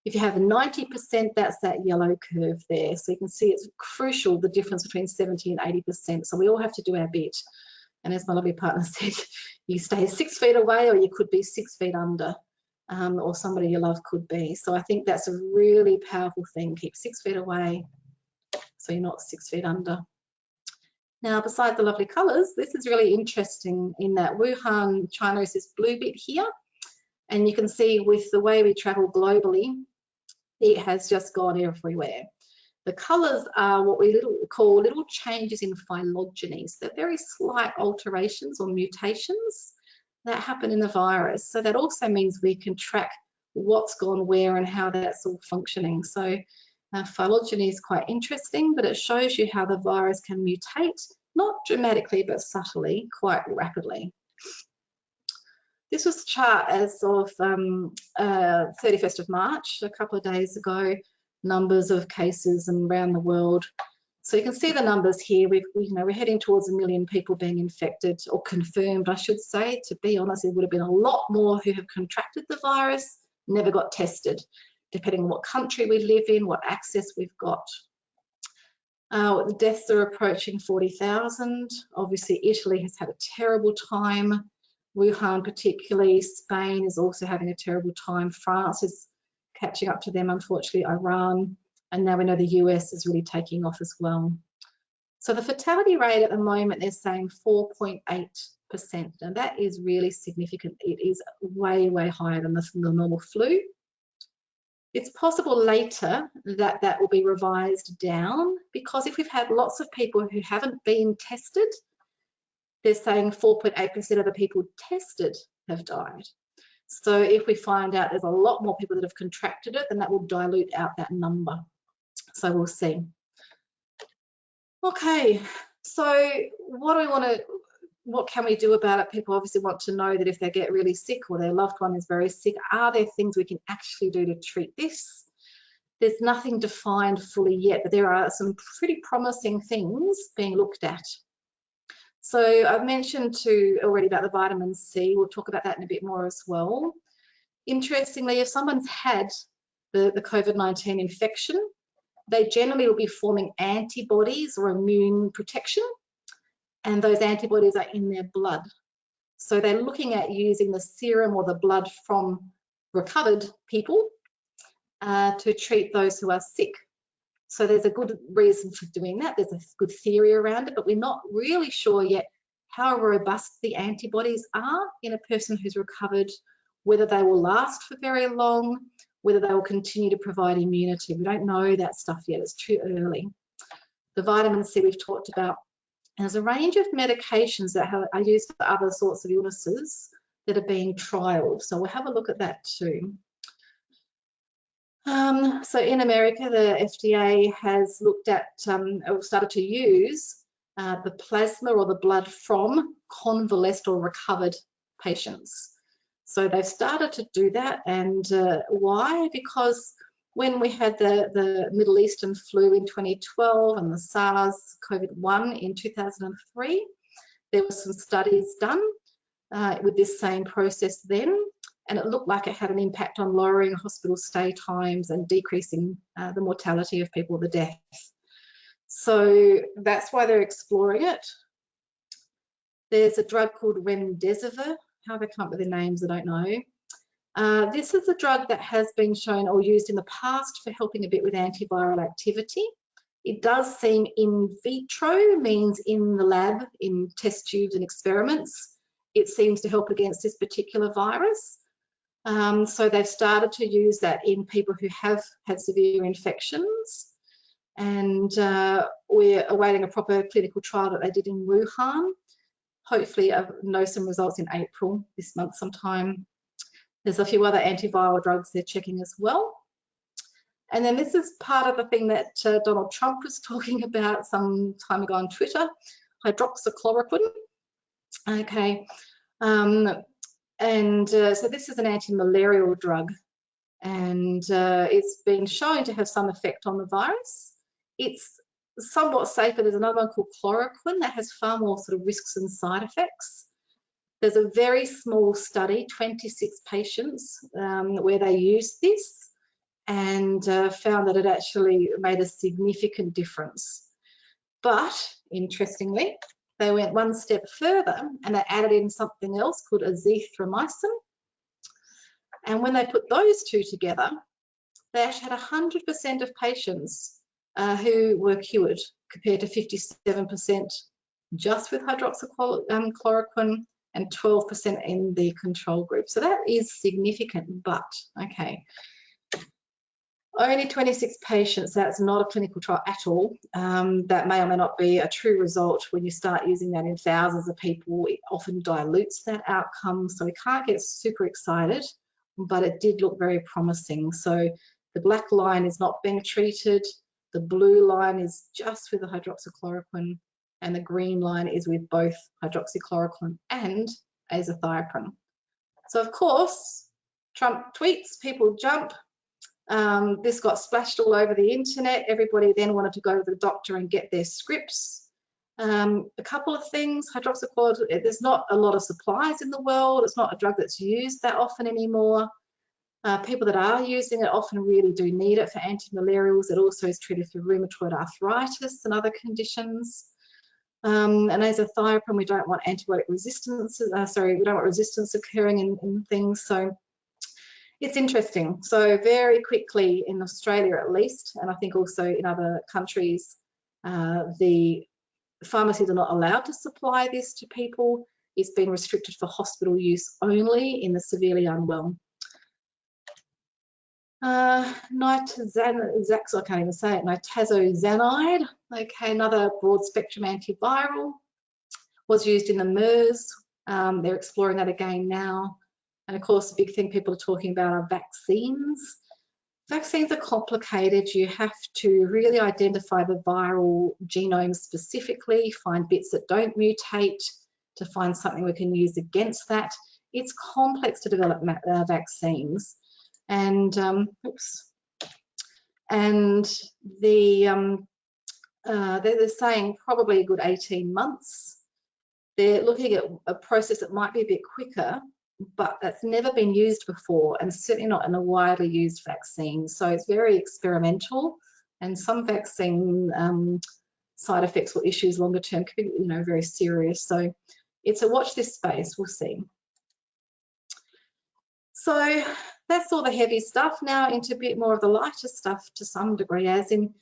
If you have 90%, that's that yellow curve there. So you can see it's crucial, the difference between 70 and 80%. So we all have to do our bit. And as my lovely partner said, you stay 6 feet away, or you could be 6 feet under, or somebody you love could be. So I think that's a really powerful thing. Keep 6 feet away so you're not 6 feet under. Now, besides the lovely colours, this is really interesting in that Wuhan, China is this blue bit here. And you can see with the way we travel globally, it has just gone everywhere. The colours are what we call little changes in phylogenies. They're very slight alterations or mutations that happen in the virus. So that also means we can track what's gone where and how that's all functioning. So phylogeny is quite interesting, but it shows you how the virus can mutate, not dramatically, but subtly, quite rapidly. This was the chart as of 31st of March, a couple of days ago, numbers of cases around the world. So you can see the numbers here. We're heading towards 1 million people being infected, or confirmed, I should say. To be honest, it would have been a lot more who have contracted the virus, never got tested, depending on what country we live in, what access we've got. The deaths are approaching 40,000. Obviously, Italy has had a terrible time. Wuhan particularly, Spain is also having a terrible time. France is catching up to them, unfortunately, Iran, and now we know the US is really taking off as well. So the fatality rate at the moment, they're saying 4.8%, and that is really significant. It is way, way higher than the normal flu. It's possible later that that will be revised down, because if we've had lots of people who haven't been tested, they're saying 4.8% of the people tested have died. So if we find out there's a lot more people that have contracted it, then that will dilute out that number. So we'll see. Okay, so what can we do about it? People obviously want to know that if they get really sick or their loved one is very sick, are there things we can actually do to treat this? There's nothing defined fully yet, but there are some pretty promising things being looked at. So I've mentioned already about the vitamin C. We'll talk about that in a bit more as well. Interestingly, if someone's had the COVID-19 infection, they generally will be forming antibodies or immune protection, and those antibodies are in their blood. So they're looking at using the serum or the blood from recovered people to treat those who are sick. So there's a good reason for doing that. There's a good theory around it, but we're not really sure yet how robust the antibodies are in a person who's recovered, whether they will last for very long, whether they will continue to provide immunity. We don't know that stuff yet. It's too early. The vitamin C we've talked about. And there's a range of medications that are used for other sorts of illnesses that are being trialled. So we'll have a look at that too. So in America, the FDA has looked at, or started to use the plasma or the blood from convalesced or recovered patients. So they've started to do that, and why? Because when we had the Middle Eastern flu in 2012 and the SARS-CoV-1 in 2003, there were some studies done with this same process then, and it looked like it had an impact on lowering hospital stay times and decreasing the mortality of people, the death. So that's why they're exploring it. There's a drug called remdesivir. How they come up with their names, I don't know. This is a drug that has been shown or used in the past for helping a bit with antiviral activity. It does seem in vitro, means in the lab, in test tubes and experiments. It seems to help against this particular virus. So they've started to use that in people who have had severe infections. And we're awaiting a proper clinical trial that they did in Wuhan. Hopefully I'll know some results in April this month sometime. There's a few other antiviral drugs they're checking as well. And then this is part of the thing that Donald Trump was talking about some time ago on Twitter, hydroxychloroquine. Okay, so this is an anti-malarial drug. and it's been shown to have some effect on the virus. It's somewhat safer. There's another one called chloroquine that has far more sort of risks and side effects. There's a very small study, 26 patients, where they used this and found that it actually made a significant difference. But interestingly, they went one step further and they added in something else called azithromycin. And when they put those two together, they actually had 100% of patients who were cured, compared to 57% just with hydroxychloroquine and 12% in the control group. So that is significant, but okay. Only 26 patients, that's not a clinical trial at all. That may or may not be a true result. When you start using that in thousands of people, it often dilutes that outcome. So we can't get super excited, but it did look very promising. So the black line is not being treated. The blue line is just with the hydroxychloroquine, and the green line is with both hydroxychloroquine and azathioprine. So of course, Trump tweets, people jump. This got splashed all over the internet. Everybody then wanted to go to the doctor and get their scripts. A couple of things, hydroxychloroquine, there's not a lot of supplies in the world. It's not a drug that's used that often anymore. People that are using it often really do need it for antimalarials. It also is treated for rheumatoid arthritis and other conditions. And azathioprine, we don't want antibiotic resistance, we don't want resistance occurring in things. So it's interesting. So very quickly in Australia at least, and I think also in other countries, the pharmacies are not allowed to supply this to people. It's been restricted for hospital use only in the severely unwell. Nitazozanide, okay, another broad spectrum antiviral, was used in the MERS. They're exploring that again now. And of course, the big thing people are talking about are vaccines. Vaccines are complicated. You have to really identify the viral genome specifically, find bits that don't mutate to find something we can use against that. It's complex to develop vaccines. And they're saying probably a good 18 months. They're looking at a process that might be a bit quicker, but that's never been used before, and certainly not in a widely used vaccine. So it's very experimental, and some vaccine side effects or issues longer term could be, very serious. So it's a watch this space. We'll see. So that's all the heavy stuff. Now into a bit more of the lighter stuff to some degree, as in,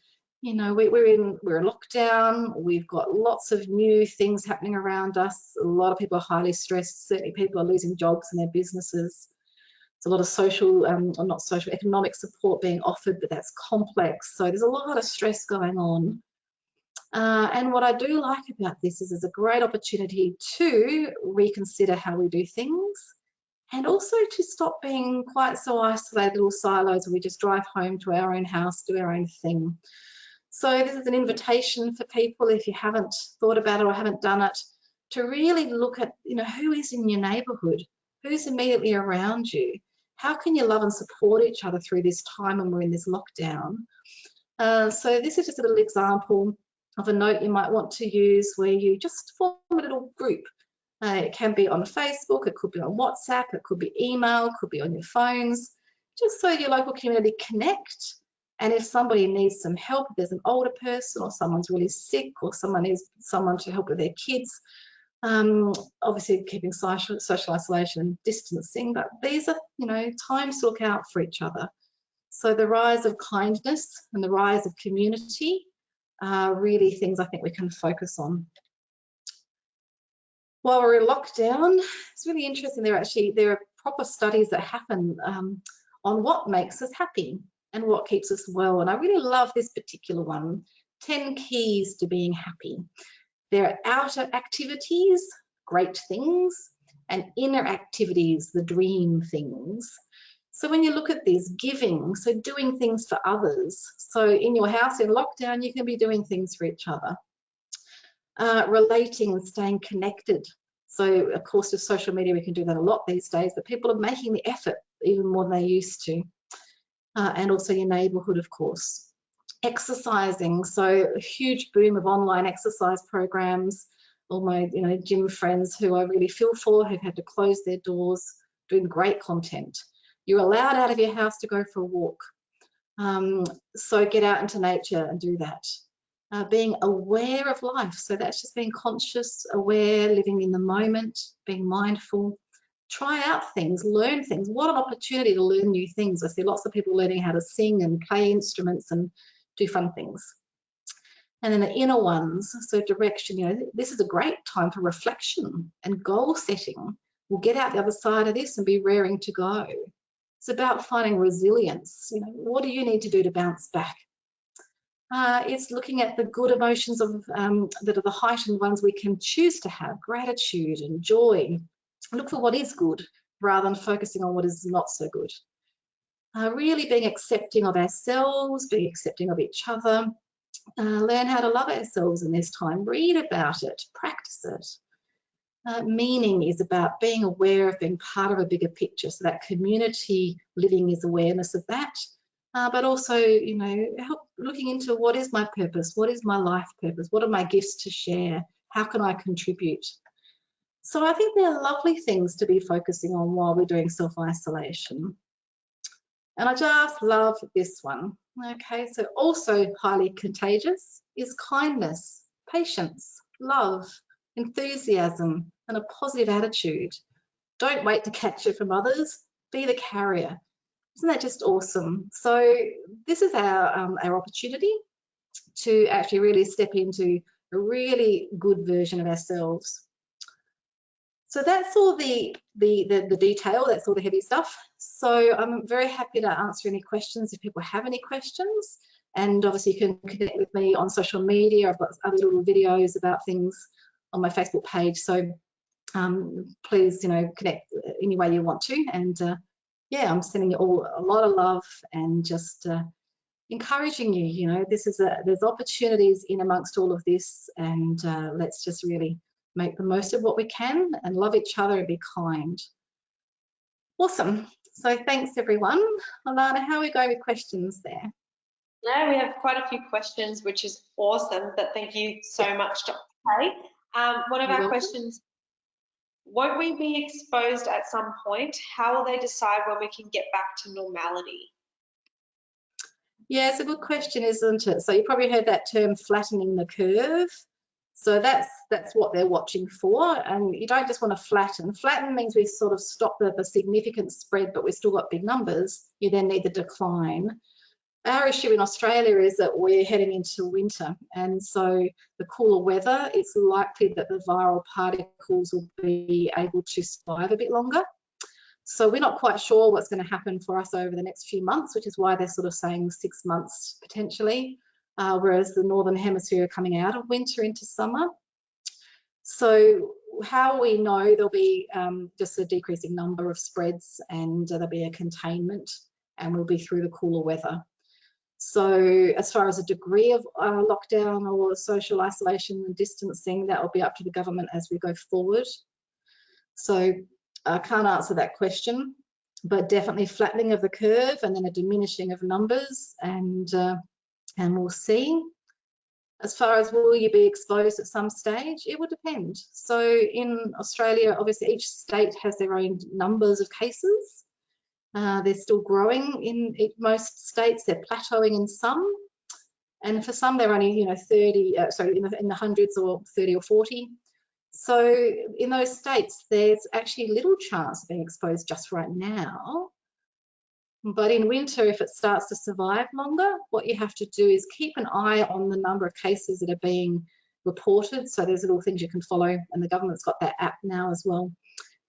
we're in lockdown. We've got lots of new things happening around us. A lot of people are highly stressed. Certainly people are losing jobs in their businesses. There's a lot of social, or not social, economic support being offered, but that's complex. So there's a lot of stress going on. And what I do like about this is it's a great opportunity to reconsider how we do things, and also to stop being quite so isolated little silos where we just drive home to our own house, do our own thing. So this is an invitation for people, if you haven't thought about it or haven't done it, to really look at, who is in your neighbourhood, who's immediately around you. How can you love and support each other through this time when we're in this lockdown? So this is just a little example of a note you might want to use where you just form a little group. It can be on Facebook, it could be on WhatsApp, it could be email, it could be on your phones, just so your local community connect. And if somebody needs some help, if there's an older person or someone's really sick or someone needs someone to help with their kids, obviously keeping social isolation and distancing, but these are, times to look out for each other. So the rise of kindness and the rise of community are really things I think we can focus on. While we're in lockdown, it's really interesting. There are proper studies that happen on what makes us happy and what keeps us well. And I really love this particular one, 10 keys to being happy. There are outer activities, great things, and inner activities, the dream things. So when you look at these, giving, so doing things for others. So in your house in lockdown, you can be doing things for each other. Relating and staying connected. So of course with social media we can do that a lot these days, but people are making the effort even more than they used to. and also your neighbourhood, of course. Exercising, so a huge boom of online exercise programs. All my gym friends who I really feel for have had to close their doors, doing great content. You're allowed out of your house to go for a walk. So get out into nature and do that. Being aware of life, so that's just being conscious, aware, living in the moment, being mindful. Try out things, learn things. What an opportunity to learn new things. I see lots of people learning how to sing and play instruments and do fun things. And then the inner ones, so direction, this is a great time for reflection and goal setting. We'll get out the other side of this and be raring to go. It's about finding resilience. What do you need to do to bounce back? It's looking at the good emotions of that are the heightened ones we can choose to have, gratitude and joy. Look for what is good rather than focusing on what is not so good. Really being accepting of ourselves, being accepting of each other. Learn how to love ourselves in this time. Read about it, practice it. Meaning is about being aware of being part of a bigger picture. So that community living is awareness of that. But also, help looking into what is my purpose? What is my life purpose? What are my gifts to share? How can I contribute? So I think they're lovely things to be focusing on while we're doing self-isolation. And I just love this one. Okay, so also highly contagious is kindness, patience, love, enthusiasm, and a positive attitude. Don't wait to catch it from others, be the carrier. Isn't that just awesome? So this is our opportunity to actually really step into a really good version of ourselves. So that's all the detail, that's all the heavy stuff. So I'm very happy to answer any questions if people have any questions. And obviously you can connect with me on social media. I've got other little videos about things on my Facebook page. So please, connect any way you want to. And yeah, I'm sending you all a lot of love and just encouraging you. There's opportunities in amongst all of this, and let's just really make the most of what we can and love each other and be kind. Awesome. So thanks everyone. Alana, how are we going with questions there? Yeah, we have quite a few questions, which is awesome, but thank you so much, Dr. Kay. One of our questions, won't we be exposed at some point? How will they decide when we can get back to normality? Yeah, it's a good question, isn't it? So you probably heard that term flattening the curve. So that's what they're watching for, and you don't just want to flatten. Flatten means we sort of stop the significant spread, but we've still got big numbers. You then need the decline. Our issue in Australia is that we're heading into winter, and so the cooler weather, it's likely that the viral particles will be able to survive a bit longer. So we're not quite sure what's going to happen for us over the next few months, which is why they're sort of saying 6 months potentially. Whereas the Northern Hemisphere are coming out of winter into summer. So how we know there'll be just a decreasing number of spreads, and there'll be a containment, and we'll be through the cooler weather. So as far as a degree of lockdown or social isolation and distancing, that will be up to the government as we go forward. So I can't answer that question, but definitely flattening of the curve and then a diminishing of numbers, and we'll see. As far as will you be exposed at some stage, it would depend. So in Australia, obviously each state has their own numbers of cases. They're still growing in most states, they're plateauing in some. And for some, they're only, 30, in the hundreds or 30 or 40. So in those states, there's actually little chance of being exposed just right now. But in winter, if it starts to survive longer, what you have to do is keep an eye on the number of cases that are being reported. So there's little things you can follow, and the government's got that app now as well.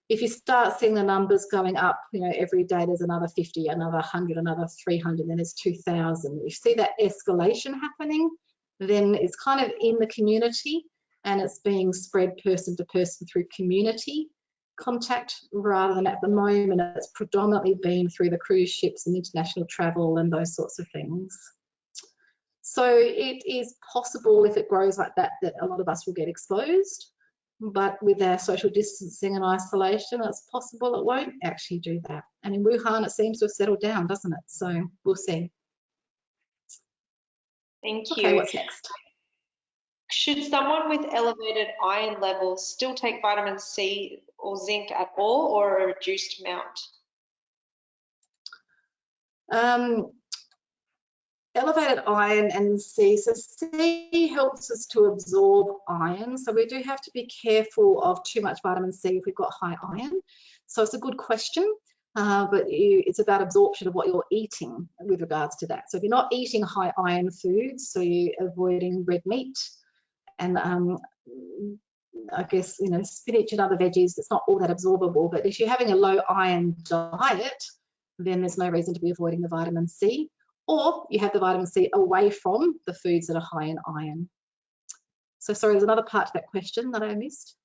If you start seeing the numbers going up, every day there's another 50, another 100, another 300, then there's 2,000. If you see that escalation happening, then it's kind of in the community and it's being spread person to person through community contact, rather than at the moment it's predominantly been through the cruise ships and international travel and those sorts of things. So it is possible, if it grows like that, that a lot of us will get exposed. but with our social distancing and isolation, it's possible it won't actually do that. And in Wuhan, it seems to have settled down, doesn't it? So we'll see. Thank Okay, you. what's next? Should someone with elevated iron levels still take vitamin C or zinc at all, or a reduced amount? Elevated iron and C. So C helps us to absorb iron. So we do have to be careful of too much vitamin C if we've got high iron. So it's a good question, but it's about absorption of what you're eating with regards to that. So if you're not eating high iron foods, so you're avoiding red meat and I guess, you know, spinach and other veggies, it's not all that absorbable. But if you're having a low iron diet, then there's no reason to be avoiding the vitamin C. Or you have the vitamin C away from the foods that are high in iron. So sorry, there's another part to that question that I missed.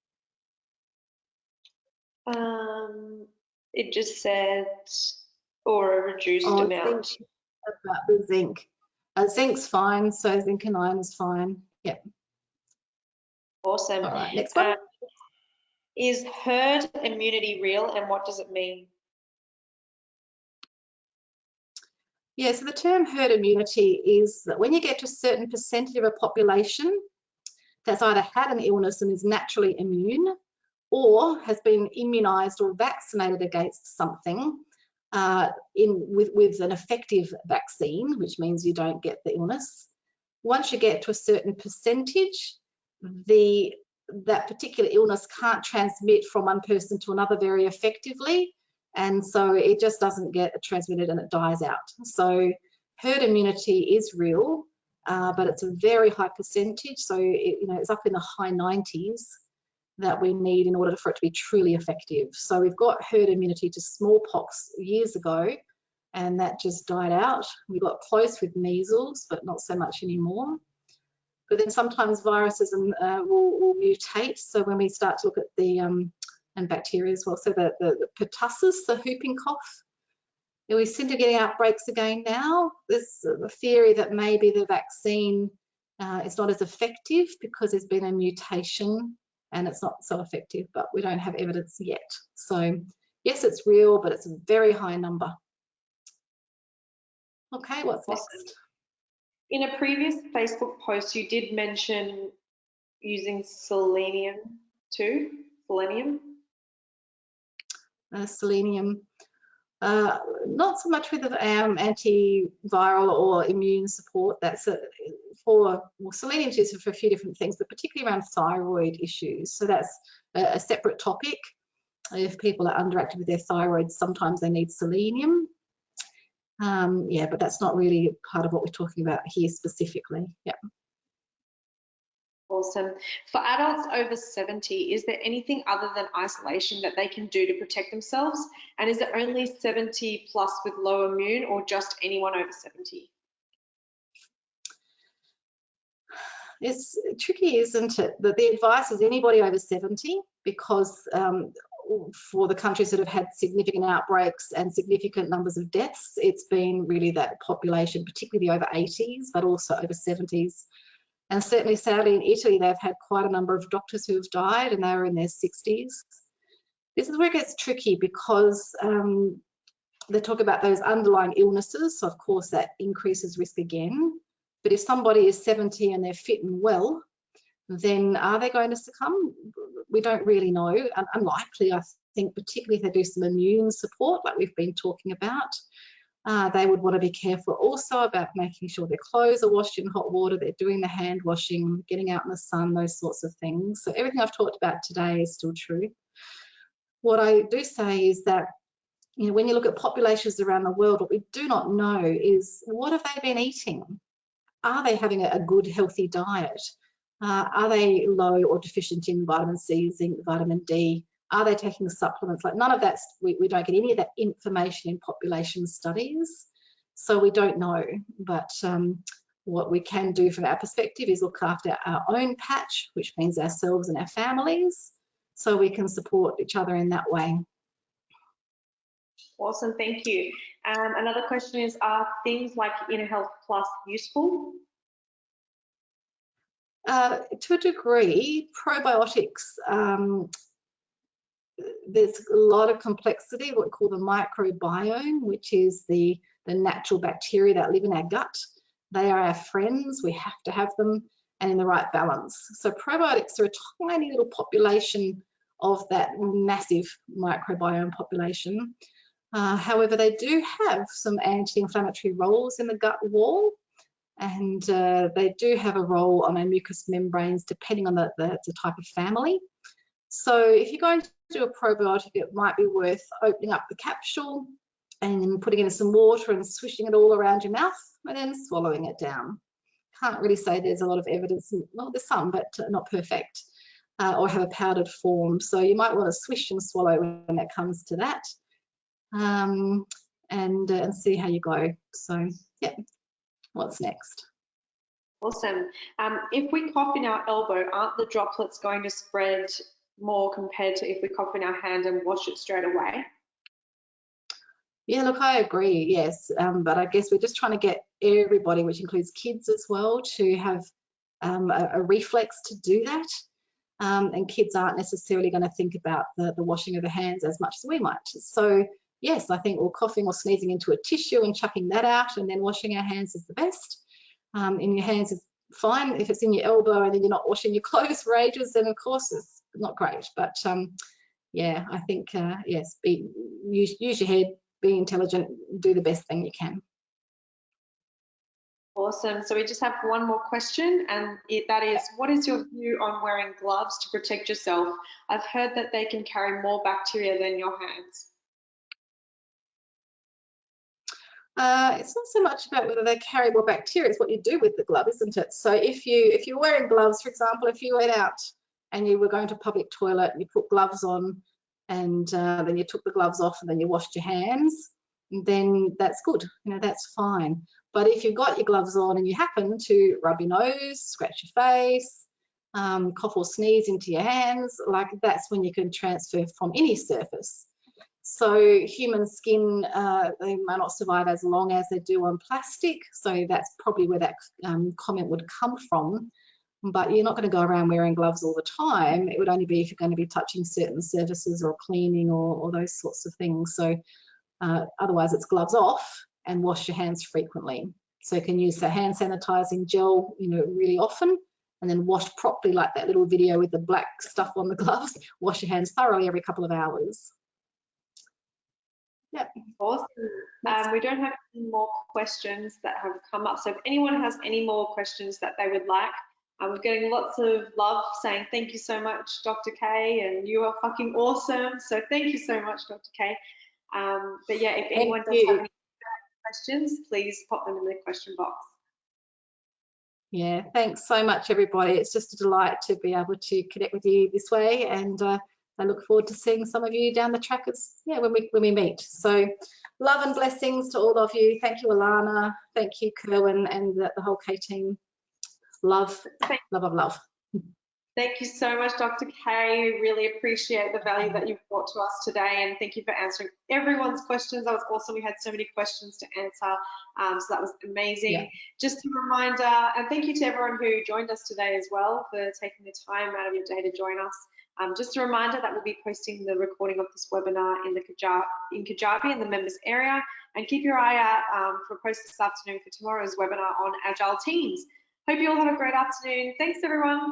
It just said, or a reduced amount. Zinc, about the zinc. Zinc's fine, so zinc and iron is fine. Yep. Awesome. All right, next one. Is herd immunity real, and what does it mean? Yeah, so the term herd immunity is that when you get to a certain percentage of a population that's either had an illness and is naturally immune, or has been immunized or vaccinated against something with an effective vaccine, which means you don't get the illness. Once you get to a certain percentage, that particular illness can't transmit from one person to another very effectively, and so it just doesn't get transmitted and it dies out. So herd immunity is real, but it's a very high percentage. So it's up in the high 90s that we need in order for it to be truly effective. So we've got herd immunity to smallpox years ago, and that just died out. We got close with measles, but not so much anymore. But then sometimes viruses will mutate. So when we start to look at the and bacteria as well, so the pertussis, the whooping cough, we seem to get outbreaks again now. There's a theory that maybe the vaccine is not as effective because there's been a mutation and it's not so effective, but we don't have evidence yet. So yes, it's real, but it's a very high number. Okay, what's next? In a previous Facebook post, you did mention using selenium too. Selenium? Selenium. Not so much with antiviral or immune support. That's selenium is used for a few different things, but particularly around thyroid issues. So that's a separate topic. If people are underactive with their thyroid, sometimes they need selenium. Yeah, but that's not really part of what we're talking about here specifically. Yeah. Awesome. For adults over 70, is there anything other than isolation that they can do to protect themselves? And is it only 70 plus with low immune, or just anyone over 70? It's tricky, isn't it? That the advice is anybody over 70, because for the countries that have had significant outbreaks and significant numbers of deaths, it's been really that population, particularly the over 80s, but also over 70s. And certainly, sadly, in Italy, they've had quite a number of doctors who have died, and they were in their 60s. This is where it gets tricky, because they talk about those underlying illnesses. So, of course, that increases risk again. But if somebody is 70 and they're fit and well, then are they going to succumb? We don't really know. Unlikely, I think, particularly if they do some immune support, like we've been talking about. They would want to be careful also about making sure their clothes are washed in hot water, they're doing the hand washing, getting out in the sun, those sorts of things. So everything I've talked about today is still true. What I do say is that, when you look at populations around the world, what we do not know is, what have they been eating? Are they having a good, healthy diet? Are they low or deficient in vitamin C, zinc, vitamin D? Are they taking supplements? Like, none of that, we don't get any of that information in population studies, so we don't know. But what we can do from our perspective is look after our own patch, which means ourselves and our families, so we can support each other in that way. Awesome, thank you. Another question is, are things like Inner Health Plus useful? To a degree, probiotics, there's a lot of complexity, what we call the microbiome, which is the natural bacteria that live in our gut. They are our friends. We have to have them, and in the right balance. So probiotics are a tiny little population of that massive microbiome population. However, they do have some anti-inflammatory roles in the gut wall, and they do have a role on our mucous membranes depending on the type of family. So if you're going to do a probiotic, it might be worth opening up the capsule and then putting it in some water and swishing it all around your mouth and then swallowing it down. Can't really say there's a lot of evidence, well, there's some, but not perfect, or have a powdered form. So you might want to swish and swallow when it comes to that, and see how you go. So yeah, what's next? Awesome. If we cough in our elbow, aren't the droplets going to spread more compared to if we cough in our hand and wash it straight away? Yeah, look, I agree, yes, but I guess we're just trying to get everybody, which includes kids as well, to have a reflex to do that. And kids aren't necessarily going to think about the washing of the hands as much as we might. So yes, I think coughing or sneezing into a tissue and chucking that out and then washing our hands is the best. In your hands is fine. If it's in your elbow and then you're not washing your clothes for ages, then of course it's not great. But yeah, I think yes, use your head, be intelligent, do the best thing you can. Awesome. So we just have one more question, and that is, what is your view on wearing gloves to protect yourself? I've heard that they can carry more bacteria than your hands. It's not so much about whether they carry more bacteria, it's what you do with the glove, isn't it? So if you're wearing gloves, for example, if you went out and you were going to a public toilet and you put gloves on and then you took the gloves off and then you washed your hands, then that's good, that's fine. But if you've got your gloves on and you happen to rub your nose, scratch your face, cough or sneeze into your hands, like that's when you can transfer from any surface. So human skin, they might not survive as long as they do on plastic. So that's probably where that comment would come from. But you're not going to go around wearing gloves all the time. It would only be if you're going to be touching certain surfaces or cleaning or those sorts of things. So otherwise it's gloves off and wash your hands frequently. So you can use the hand sanitizing gel, really often, and then wash properly, like that little video with the black stuff on the gloves. Wash your hands thoroughly every couple of hours. Yep. Awesome. We don't have any more questions that have come up. So if anyone has any more questions that they would like, we're getting lots of love saying thank you so much, Dr. K, and you are fucking awesome. So thank you so much, Dr. K. But yeah, if anyone does have any questions, please pop them in the question box. Yeah, thanks so much, everybody. It's just a delight to be able to connect with you this way, and I look forward to seeing some of you down the track when we meet. So love and blessings to all of you. Thank you, Alana. Thank you, Kerwin, and the whole K team. Love, love, love. Thank you so much, Dr. K. We really appreciate the value that you've brought to us today, and thank you for answering everyone's questions. That was awesome. We had so many questions to answer, so that was amazing. Yeah. Just a reminder, and thank you to everyone who joined us today as well for taking the time out of your day to join us. Just a reminder that we'll be posting the recording of this webinar in Kajabi in the members area, and keep your eye out for a post this afternoon for tomorrow's webinar on Agile Teams. Hope you all have a great afternoon. Thanks, everyone.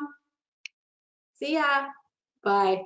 See ya. Bye.